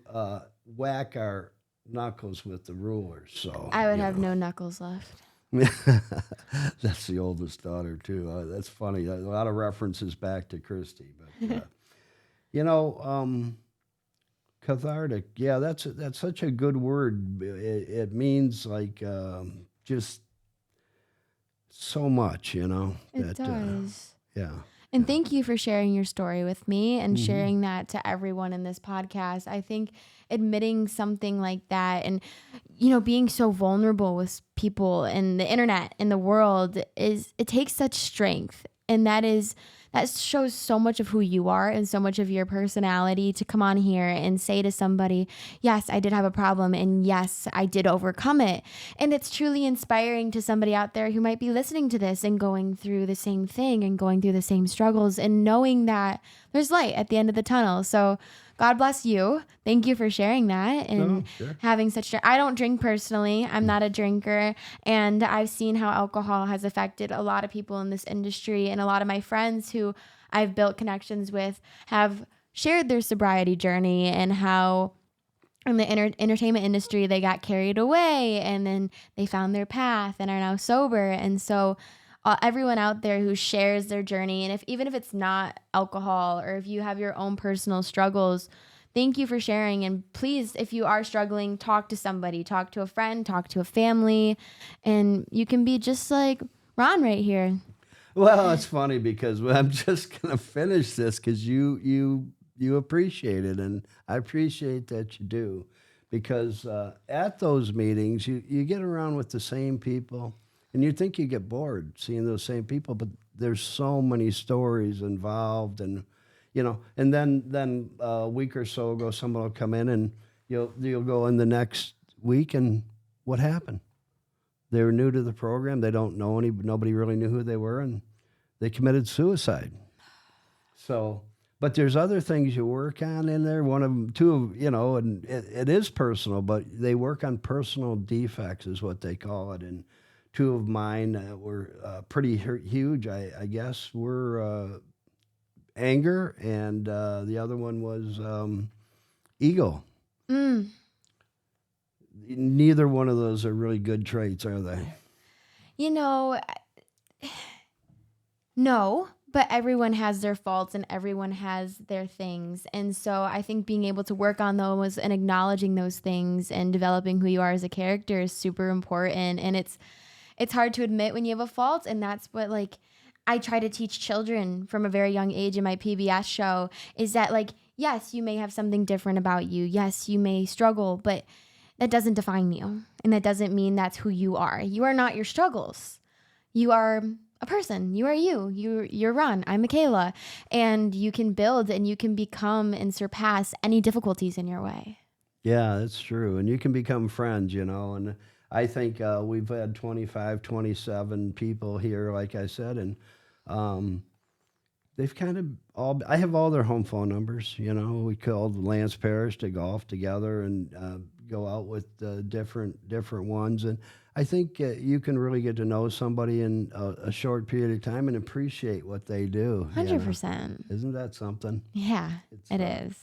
whack our knuckles with the rulers. So I would have no knuckles left. That's the oldest daughter too. That's funny. A lot of references back to Christy, but You know, cathartic. Yeah, that's such a good word. It means like just so much. You know It does. yeah. And thank you for sharing your story with me and Hmm. sharing that to everyone in this podcast. I think admitting something like that and, being so vulnerable with people and the internet and the world it takes such strength. And that shows so much of who you are and so much of your personality to come on here and say to somebody, yes, I did have a problem. And yes, I did overcome it. And it's truly inspiring to somebody out there who might be listening to this and going through the same thing and going through the same struggles and knowing that there's light at the end of the tunnel. So God bless you. Thank you for sharing that and Oh, sure. having such. I don't drink personally. I'm not a drinker, and I've seen how alcohol has affected a lot of people in this industry, and a lot of my friends who I've built connections with have shared their sobriety journey and how in the entertainment industry they got carried away and then they found their path and are now sober. And so everyone out there who shares their journey, and even if it's not alcohol or if you have your own personal struggles, thank you for sharing. And please, if you are struggling, talk to somebody, talk to a friend, talk to a family, and you can be just like Ron right here. Well, it's funny because I'm just gonna finish this because you appreciate it, and I appreciate that you do, because at those meetings you get around with the same people, and you think you get bored seeing those same people, but there's so many stories involved, and and then a week or so ago, someone will come in, and you'll go in the next week, and what happened? They were new to the program. They don't know nobody really knew who they were, and they committed suicide. So, but there's other things you work on in there. One of them, two of, and it is personal, but they work on personal defects is what they call it. And two of mine were pretty huge, I guess, were anger, and the other one was ego. Mm. Neither one of those are really good traits, are they? You know, no, but everyone has their faults and everyone has their things. And so I think being able to work on those and acknowledging those things and developing who you are as a character is super important. And it's hard to admit when you have a fault. And that's what I try to teach children from a very young age in my PBS show is that yes, you may have something different about you. Yes, you may struggle, but that doesn't define you. And that doesn't mean that's who you are. You are not your struggles. You are a person. You are you. You're Ron. I'm McKayla. And you can build and you can become and surpass any difficulties in your way. Yeah, that's true. And you can become friends, and I think we've had 25, 27 people here, like I said, and they've kind of I have all their home phone numbers. We called Lance Parish to golf together and go out with different ones. And I think you can really get to know somebody in a short period of time and appreciate what they do. 100%. Isn't that something? Yeah, it is.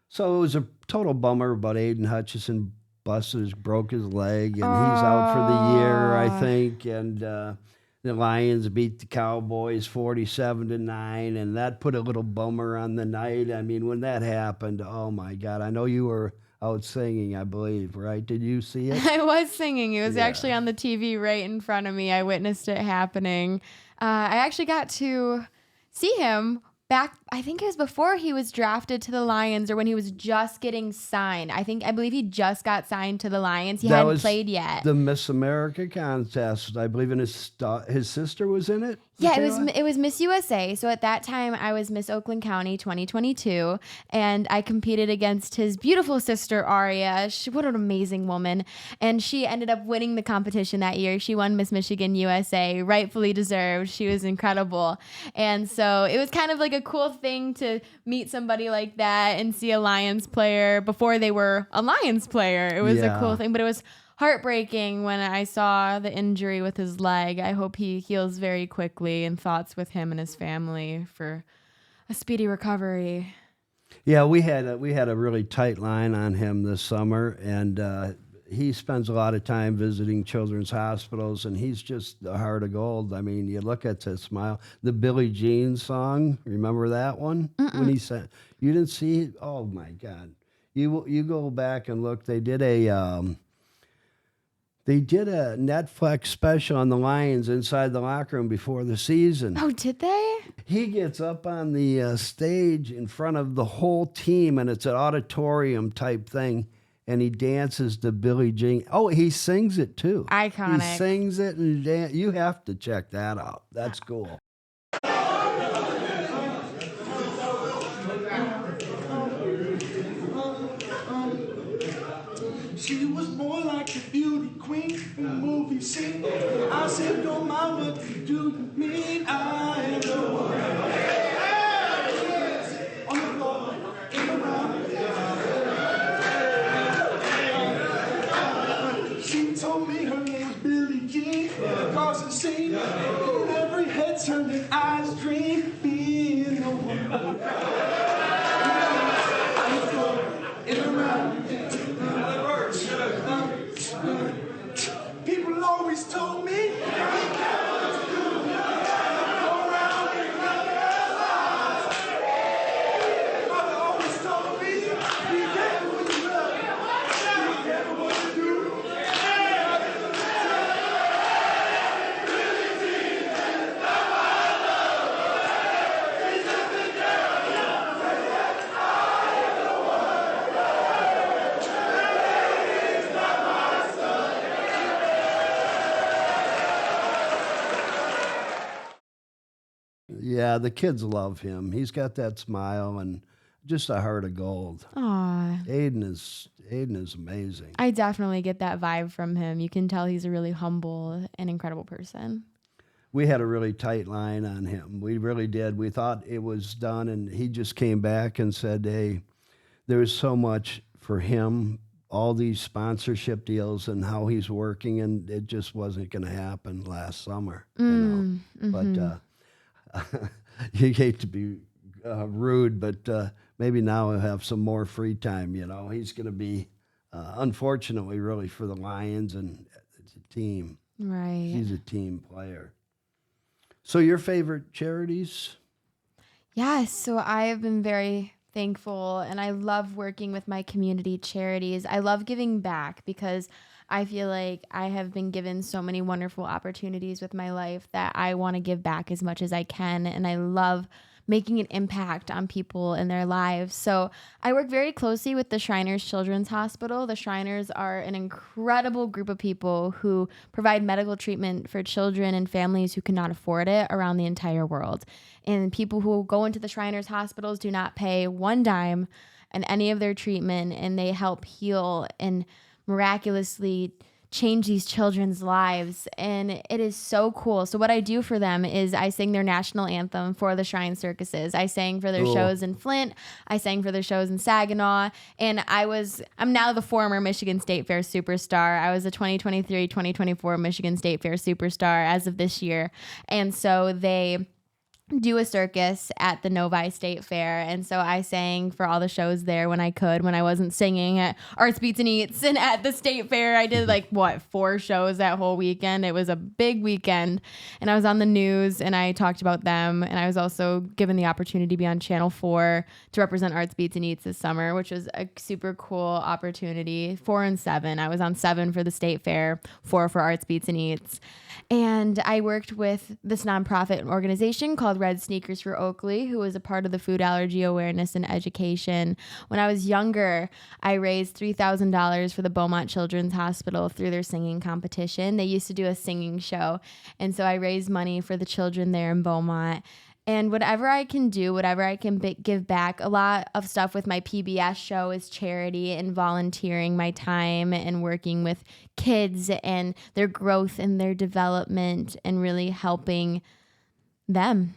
So it was a total bummer, but Aiden Hutchison broke his leg, and he's out for the year, I think. And the Lions beat the Cowboys 47-9, and that put a little bummer on the night. I mean, when that happened, oh my God! I know you were out singing, I believe, right? Did you see it? I was singing. It was actually on the TV right in front of me. I witnessed it happening. I actually got to see him back, I think it was before he was drafted to the Lions or when he was just getting signed. I believe he just got signed to the Lions. He hadn't played yet. The Miss America contest, I believe, and his sister was in it. Yeah, McKayla? it was Miss USA. So at that time, I was Miss Oakland County 2022, and I competed against his beautiful sister Aria. What an amazing woman! And she ended up winning the competition that year. She won Miss Michigan USA, rightfully deserved. She was incredible, and so it was kind of like a cool thing to meet somebody like that and see a Lions player before they were a Lions player. It was a cool thing, but it was heartbreaking when I saw the injury with his leg. I hope he heals very quickly, and thoughts with him and his family for a speedy recovery. Yeah, we had a really tight line on him this summer, and he spends a lot of time visiting children's hospitals, and he's just a heart of gold. I mean, you look at the smile. The Billie Jean song, remember that one? When he said, You didn't see? Oh my God! You go back and look. They did a Netflix special on the Lions inside the locker room before the season. Oh, did they? He gets up on the stage in front of the whole team, and it's an auditorium type thing, and he dances to Billie Jean. Oh, he sings it too. Iconic. He sings it and you have to check that out. That's cool. She was more like a beauty queen in the movie scene. I said, don't mind what you do to me. I am the one. On the floor, in the round. She told me her name was Billie Jean. Across the scene, every head turned and eyes dream. Being the one. On the floor, in the round. People always told me Mother always told me, be careful what you love, be careful what you do. Yeah, the kids love him. He's got that smile and just a heart of gold. Aw. Aiden is amazing. I definitely get that vibe from him. You can tell he's a really humble and incredible person. We had a really tight line on him. We really did. We thought it was done, and he just came back and said, hey, there's so much for him, all these sponsorship deals and how he's working, and it just wasn't going to happen last summer. But you hate to be rude, but maybe now he'll have some more free time. He's going to be, unfortunately, really for the Lions, and it's a team. Right. He's a team player. So your favorite charities? Yes. So I have been very thankful, and I love working with my community charities. I love giving back because I feel like I have been given so many wonderful opportunities with my life that I want to give back as much as I can. And I love making an impact on people in their lives. So I work very closely with the Shriners Children's Hospital. The Shriners are an incredible group of people who provide medical treatment for children and families who cannot afford it around the entire world. And people who go into the Shriners hospitals do not pay one dime on any of their treatment, and they help heal and miraculously change these children's lives, and it is so cool. So what I do for them is I sing their national anthem for the Shrine Circuses. I sang for their shows in Flint. I sang for their shows in Saginaw, and I'm now the former Michigan State Fair superstar. I was a 2023-2024 Michigan State Fair superstar as of this year, and so they do a circus at the Novi State Fair, and so I sang for all the shows there when I could, when I wasn't singing at Arts, Beats, and Eats and at the State Fair. I did 4 shows that whole weekend. It was a big weekend, and I was on the news, and I talked about them, and I was also given the opportunity to be on Channel 4 to represent Arts, Beats, and Eats this summer, which was a super cool opportunity. 4 and 7. I was on 7 for the State Fair, 4 for Arts, Beats, and Eats. And I worked with this nonprofit organization called Red Sneakers for Oakley, who was a part of the food allergy awareness and education. When I was younger, I raised $3,000 for the Beaumont Children's Hospital through their singing competition. They used to do a singing show, and so I raised money for the children there in Beaumont. And whatever I can do, whatever I can give back, a lot of stuff with my PBS show is charity and volunteering my time and working with kids and their growth and their development and really helping them.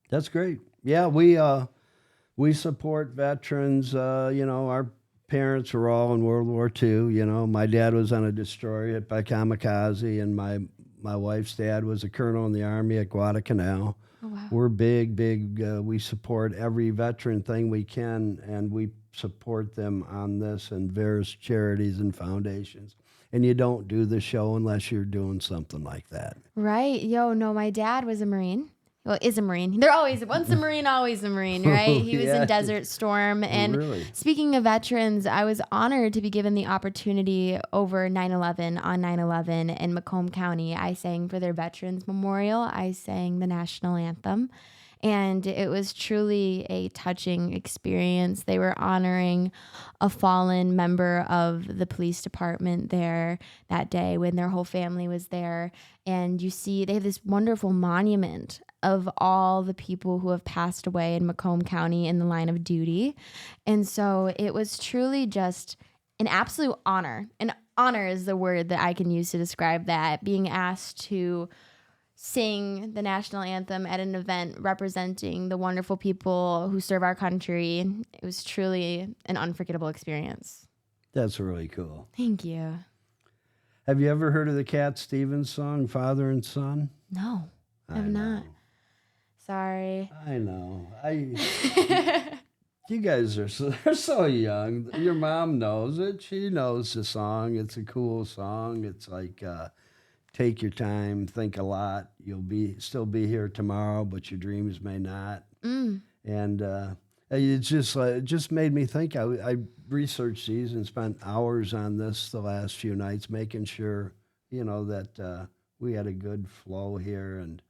That's great. Yeah, we support veterans. Our parents were all in World War II. My dad was on a destroyer hit by kamikaze, and my wife's dad was a colonel in the Army at Guadalcanal. Oh, wow. We're big. We support every veteran thing we can, and we support them on this and various charities and foundations. And you don't do the show unless you're doing something like that. Right. No, my dad was a Marine. well, is a Marine. They're always, once a Marine, always a Marine, right? He was Yeah. in Desert Storm. And Really? speaking of veterans, I was honored to be given the opportunity over 9/11 on 9/11 in Macomb County. I sang for their Veterans Memorial. I sang the national anthem. And it was truly a touching experience. They were honoring a fallen member of the police department there that day when their whole family was there. And you see, they have this wonderful monument of all the people who have passed away in Macomb County in the line of duty. And so it was truly just an absolute honor. And honor is the word that I can use to describe that, being asked to sing the national anthem at an event representing the wonderful people who serve our country. It was truly an unforgettable experience. That's really cool. Thank you. Have you ever heard of the Cat Stevens song, Father and Son? No, I I've not. know. Sorry. I know. You guys they're so young. Your mom knows it. She knows the song. It's a cool song. It's like take your time, think a lot. You'll still be here tomorrow, but your dreams may not. And it just made me think. I researched these and spent hours on this the last few nights, making sure that we had a good flow here. And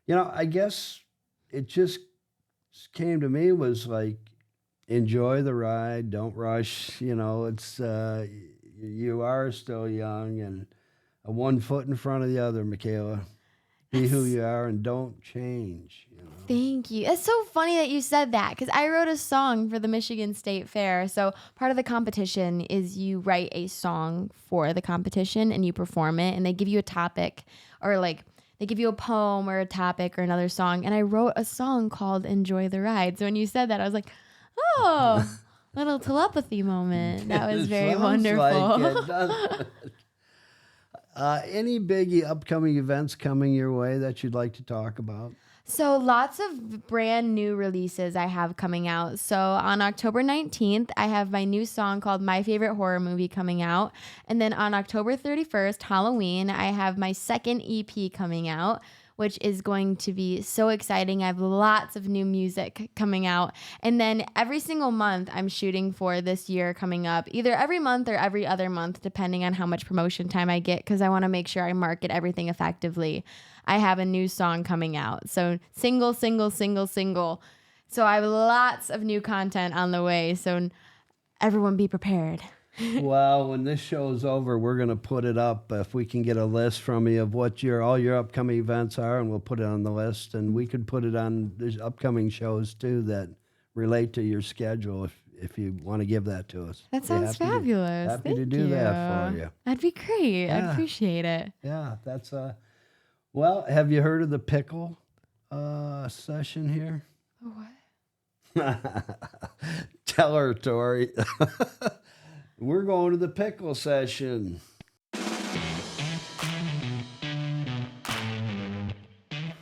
I guess it just came to me was like, enjoy the ride, don't rush. It's you are still young, and one foot in front of the other, McKayla. Be who you are and don't change. Thank you. It's so funny that you said that, because I wrote a song for the Michigan State Fair. So part of the competition is you write a song for the competition and you perform it, and they give you a topic, or like they give you a poem or a topic or another song. And I wrote a song called Enjoy the Ride. So when you said that, I was like, oh, little telepathy moment. That was very Sounds wonderful. like it, doesn't it? Any big upcoming events coming your way that you'd like to talk about? So lots of brand new releases I have coming out. So on October 19th, I have my new song called My Favorite Horror Movie coming out. And then on October 31st, Halloween, I have my second EP coming out, which is going to be so exciting. I have lots of new music coming out. And then every single month I'm shooting for this year coming up, either every month or every other month, depending on how much promotion time I get, because I want to make sure I market everything effectively. I have a new song coming out. So single. So I have lots of new content on the way. So everyone be prepared. Well, when this show's over, we're going to put it up. If we can get a list from you of what all your upcoming events are, and we'll put it on the list. And we could put it on the upcoming shows, too, that relate to your schedule if you want to give that to us. That sounds fabulous. Happy to do that for you. That'd be great. Yeah. I'd appreciate it. Yeah, that's well, have you heard of the pickle session here? What? Tell her, Tori. We're going to the pickle session.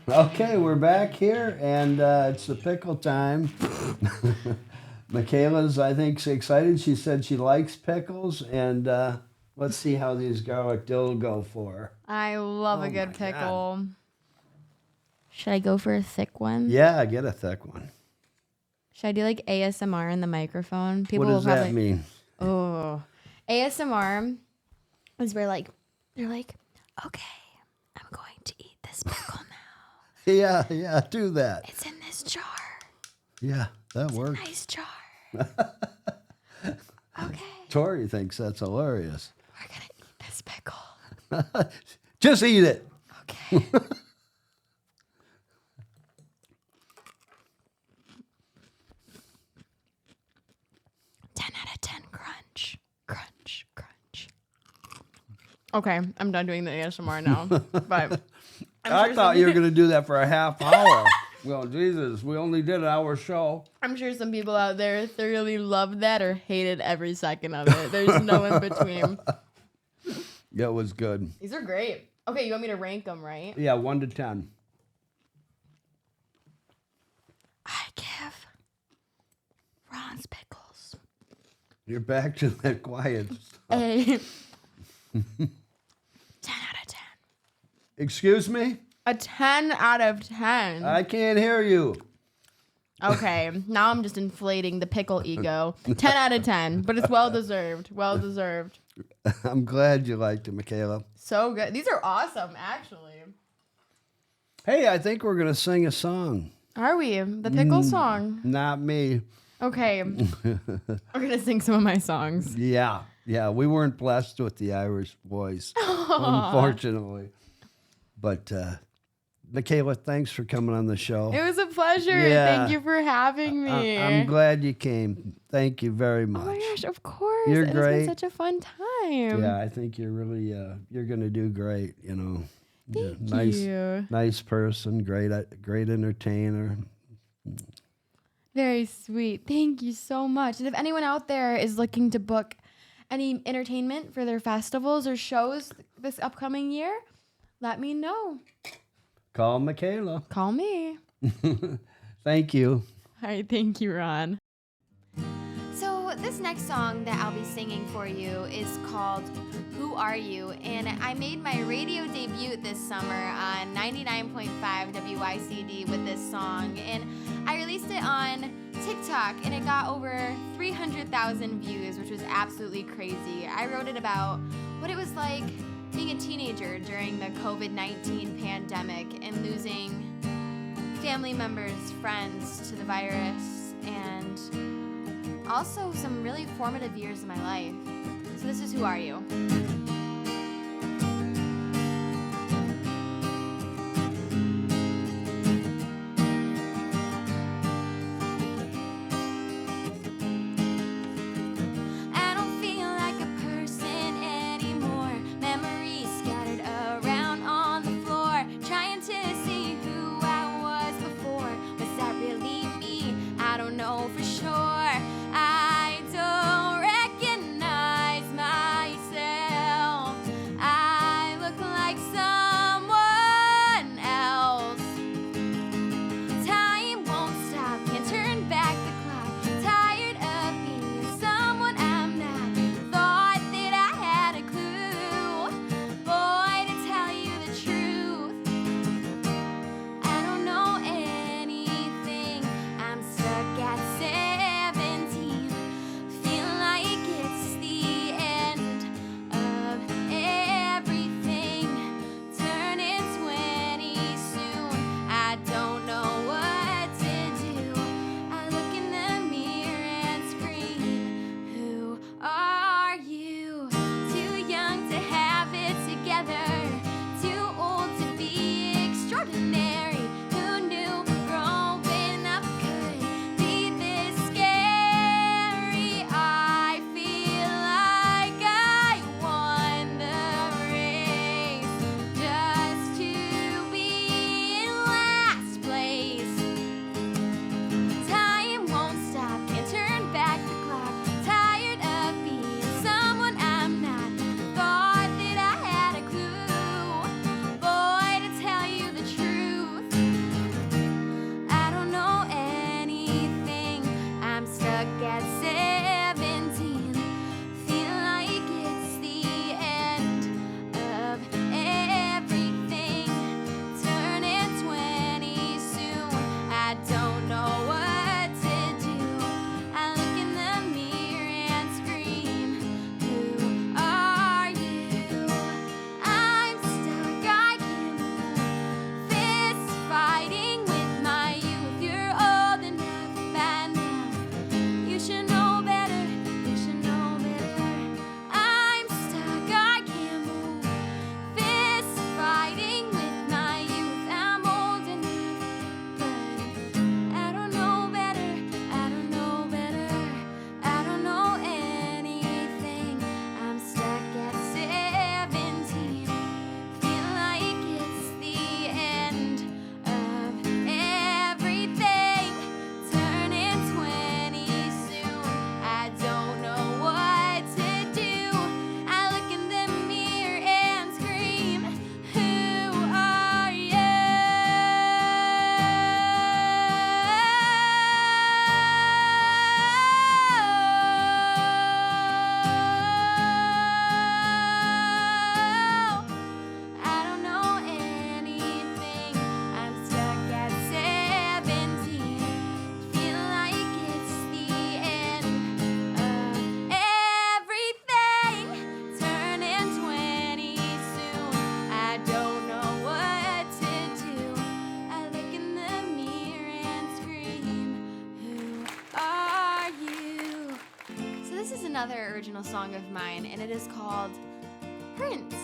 Okay, we're back here, and it's the pickle time. McKayla's, I think, excited. She said she likes pickles, and let's see how these garlic dill go for her. I love a good my pickle. God. Should I go for a thick one? Yeah, get a thick one. Should I do like ASMR in the microphone? What does that mean? Oh, ASMR is where they're like, okay, I'm going to eat this pickle now. Yeah, do that. It's in this jar. Yeah, that works. A nice jar. Okay. Tori thinks that's hilarious. We're gonna eat this pickle. Just eat it. Okay. 10 out of 10 crunch. Crunch. Okay, I'm done doing the ASMR now. But I thought you were going to do that for a half hour. Well, Jesus, we only did an hour show. I'm sure some people out there thoroughly loved that or hated every second of it. There's no in between. Yeah, it was good. These are great. Okay, you want me to rank them, right? Yeah, 1 to 10. I give Ron's Pickles You're back to that quiet stuff. a 10 out of 10. Excuse me? A 10 out of 10. I can't hear you. Okay, now I'm just inflating the pickle ego. 10 out of 10, but it's well deserved. Well deserved. I'm glad you liked it, McKayla. So good. These are awesome, actually. Hey, I think we're going to sing a song. Are we? The pickle song. Not me. Okay. We're going to sing some of my songs. Yeah. We weren't blessed with the Irish voice, unfortunately. But McKayla, thanks for coming on the show. It was a pleasure. Yeah. Thank you for having me. I'm glad you came. Thank you very much. Oh my gosh, of course. You're It's great. been such a fun time. Yeah, I think you're really you're going to do great, you know. Thank you. Nice person, great entertainer. Very sweet. Thank you so much. And if anyone out there is looking to book any entertainment for their festivals or shows this upcoming year, let me know. Call McKayla. Call me. Thank you. All right. Thank you, Ron. So this next song that I'll be singing for you is called Who Are You? And I made my radio debut this summer on 99.5 WYCD with this song. And I released it on TikTok and it got over 300,000 views, which was absolutely crazy. I wrote it about what it was like being a teenager during the COVID-19 pandemic and losing family members, friends to the virus, and also some really formative years of my life. So this is Who Are You? I don't feel like a person anymore. Memories scattered around on the floor. Trying to see who I was before. Was that really me? I don't know for sure. I don't recognize myself. another original song of mine, and it is called Prince.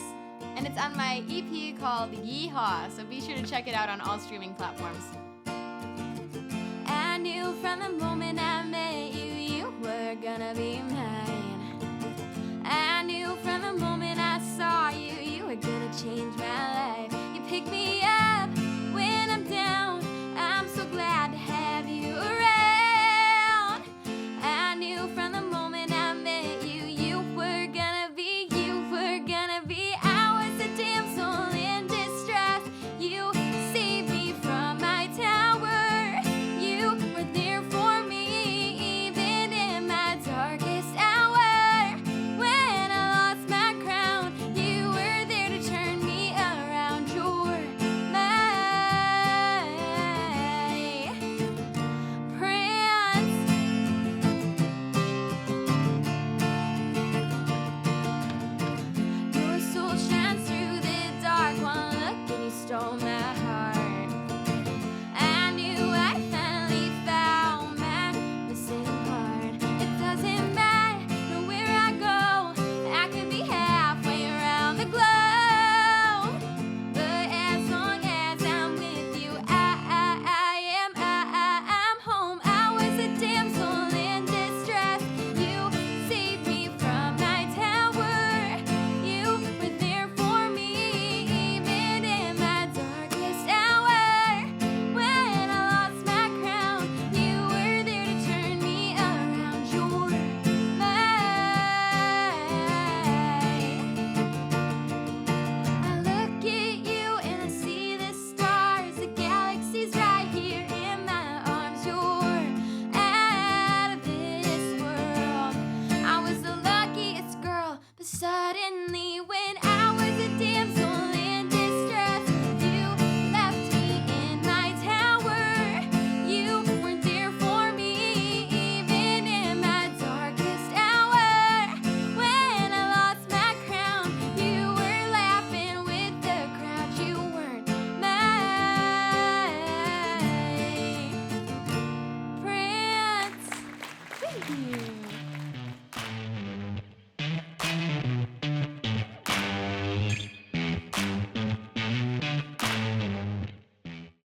And it's on my EP called Yeehaw, so be sure to check it out on all streaming platforms. I knew from the moment I met you, you were gonna be mine. I knew from the moment I saw you, you were gonna change my life. You pick me up when I'm down, I'm so glad to have you around. I knew from the moment I met you, you were gonna be. I was a damsel in distress. You saved me from my tower. You were there for me, even in my darkest hour. When I lost my crown, you were there to turn me around. You're my prince. Your soul shines through the dark. One look and you stole my heart. I knew I finally found my missing part. It doesn't matter where I go, I could be halfway around the globe. But as long as I'm with you, I'm home. I was a damsel in distress. You saved me from my tower. You were there for me, even in my darkest hour. When I lost my crown, you were there to turn me around. You're my. I look at you and I see the stars, the galaxies right here in my arms. You're out of this world. I was the luckiest girl, but suddenly when I was a damsel in distress, you left me in my tower. You weren't there for me, even in my darkest hour. When I lost my crown, you were laughing with the crowd. You weren't my prince. Thank you.